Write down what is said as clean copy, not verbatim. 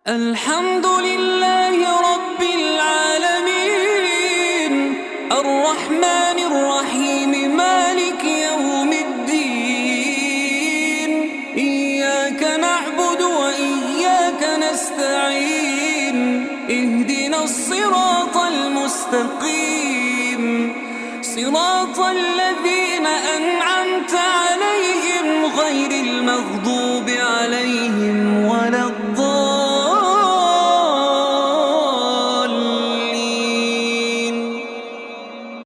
الحمد لله رب العالمين الرحمن الرحيم مالك يوم الدين إياك نعبد وإياك نستعين اهدنا الصراط المستقيم صراط الذين أنعمت عليهم غير المغضوب عليهم